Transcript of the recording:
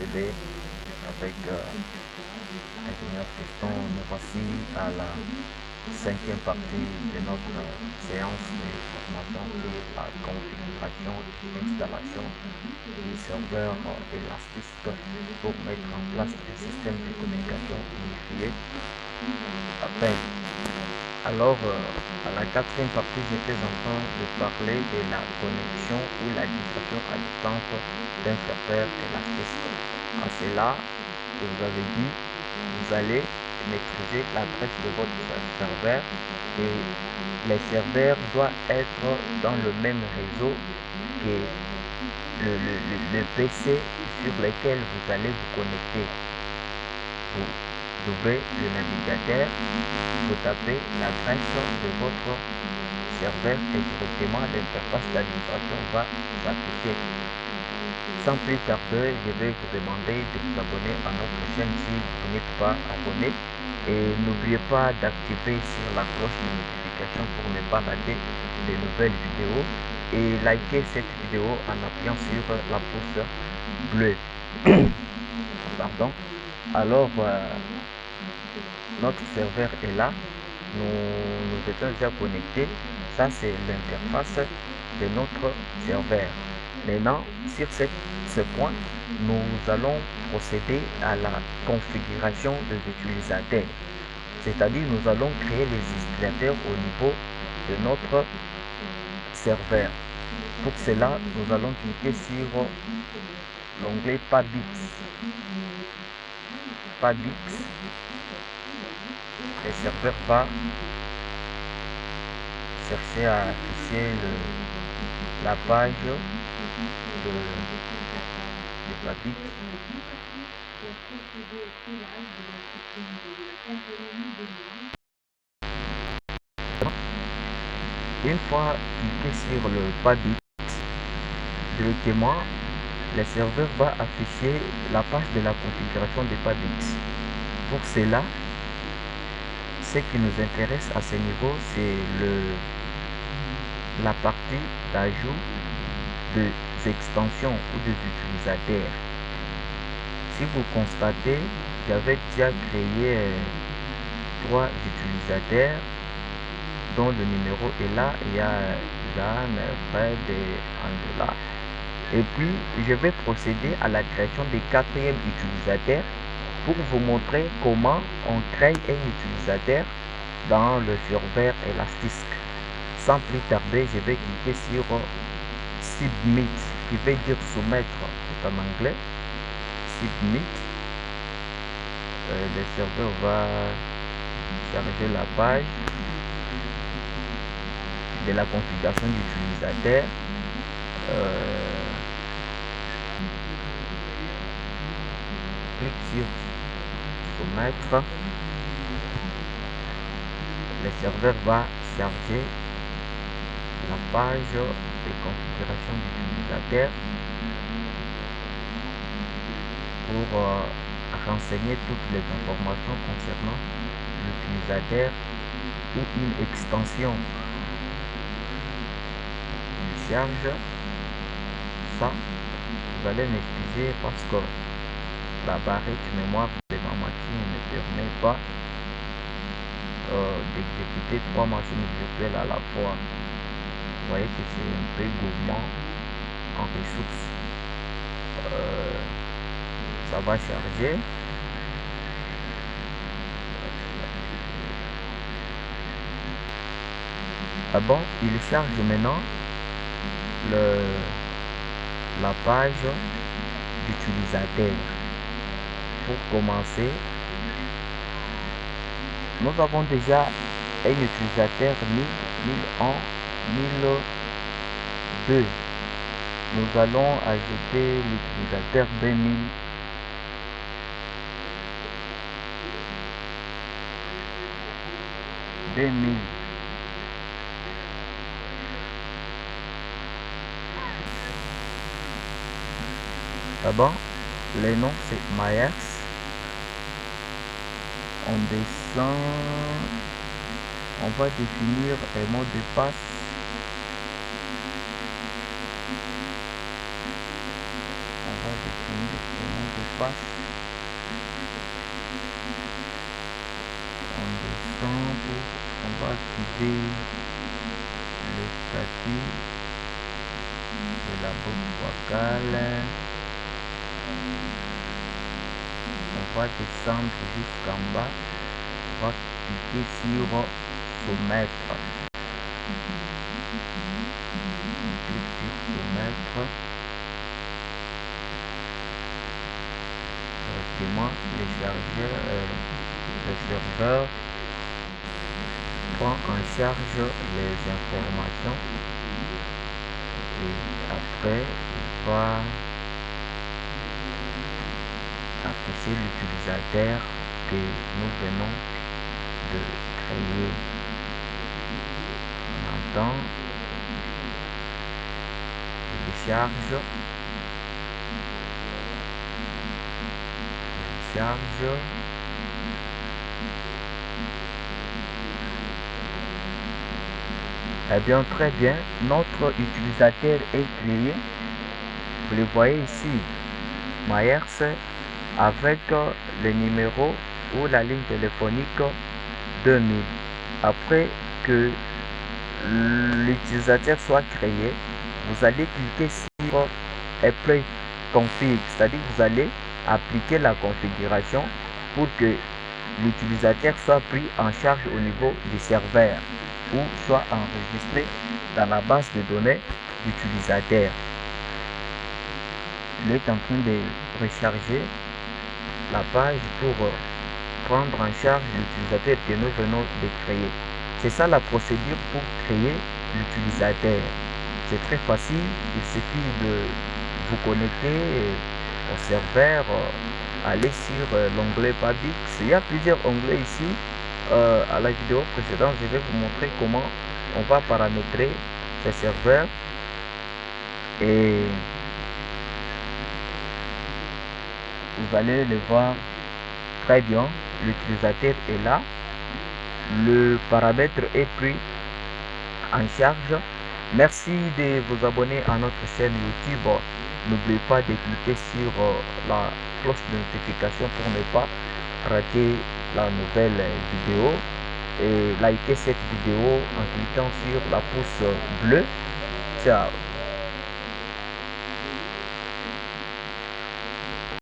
procéder avec Ingénieur Fiston. Nous voici à la cinquième partie de notre séance de formation et la configuration et installation du serveur Elastic pour mettre en place un système de communication unifié appel. Alors, à la quatrième partie, j'étais en train de parler de la connexion ou la livraison à distance d'un serveur Elastic. En cela, je vous avais dit, vous allez maîtriser l'adresse de votre serveur et les serveurs doivent être dans le même réseau que le PC sur lequel vous allez vous connecter. Vous ouvrez le navigateur, vous tapez l'adresse de votre serveur et directement l'interface d'administration va s'afficher. Sans plus tarder, je vais vous demander de vous abonner à notre chaîne si vous n'êtes pas abonné. Et n'oubliez pas d'activer sur la cloche de notification pour ne pas rater de nouvelles vidéos. Et likez cette vidéo en appuyant sur la pouce bleue. Pardon. Alors, notre serveur est là. Nous étions déjà connectés. Ça, c'est l'interface de notre serveur. Maintenant, sur ce point, nous allons procéder à la configuration des utilisateurs. C'est-à-dire, nous allons créer les utilisateurs au niveau de notre serveur. Pour cela, nous allons cliquer sur l'onglet Pabix. Pabix. Le serveur va chercher à afficher la page de Pabix. Une fois cliqué sur le Pabix, directement, le serveur va afficher la page de la configuration de Pabix. Pour cela, ce qui nous intéresse à ce niveau, c'est la partie d'ajout des extensions ou des utilisateurs. Si vous constatez, j'avais déjà créé 3 utilisateurs dont le numéro est là. Il y a Jeanne, Fred et Angela. Et puis, je vais procéder à la création des 4e utilisateurs pour vous montrer comment on crée un utilisateur dans le serveur Elastic. Sans plus tarder, je vais cliquer sur Submit, qui veut dire soumettre, c'est en anglais. Submit. Le serveur va charger la page de la configuration d'utilisateur. Clique sur soumettre. Le serveur va charger la page de configuration d'utilisateur pour renseigner toutes les informations concernant l'utilisateur ou une extension. Il charge ça. Vous allez m'excuser parce que la barrette mémoire de ma machine ne permet pas d'exécuter 3 machines virtuelles à la fois. Vous voyez que c'est un peu gourmand en ressources. Ça va charger. Ah bon, il charge maintenant la page d'utilisateur. Pour commencer, nous avons déjà un utilisateur 1000, 1001, 1002. Nous allons ajouter l'utilisateur 2000. 2000. D'abord, les noms c'est Myers. On descend. On va définir un mot de passe. On va définir un mot de passe. On descend on va activer le statut de la boucle vocale. On va descendre jusqu'en bas. On va cliquer sur soumettre. On clique sur soumettre. Directement, le serveur prend en charge les informations et après il va afficher l'utilisateur que nous venons de créer. Maintenant, télécharge. Eh bien, très bien, notre utilisateur est créé. Vous le voyez ici, Myers, avec le numéro ou la ligne téléphonique 2000. Après que l'utilisateur soit créé, vous allez cliquer sur Apply Config, c'est-à-dire vous allez appliquer la configuration pour que l'utilisateur soit pris en charge au niveau du serveur ou soit enregistré dans la base de données d'utilisateur. Il est en train de recharger la page pour prendre en charge l'utilisateur que nous venons de créer. C'est ça la procédure pour créer l'utilisateur. C'est très facile, il suffit de vous connecter au serveur, aller sur l'onglet Pabix. Il y a plusieurs onglets ici. À la vidéo précédente, je vais vous montrer comment on va paramétrer ce serveur. Et vous allez le voir très bien. L'utilisateur est là. Le paramètre est pris en charge. Merci de vous abonner à notre chaîne YouTube. N'oubliez pas de cliquer sur la cloche de notification pour ne pas rater la nouvelle vidéo et liker cette vidéo en cliquant sur la pouce bleue. Ciao.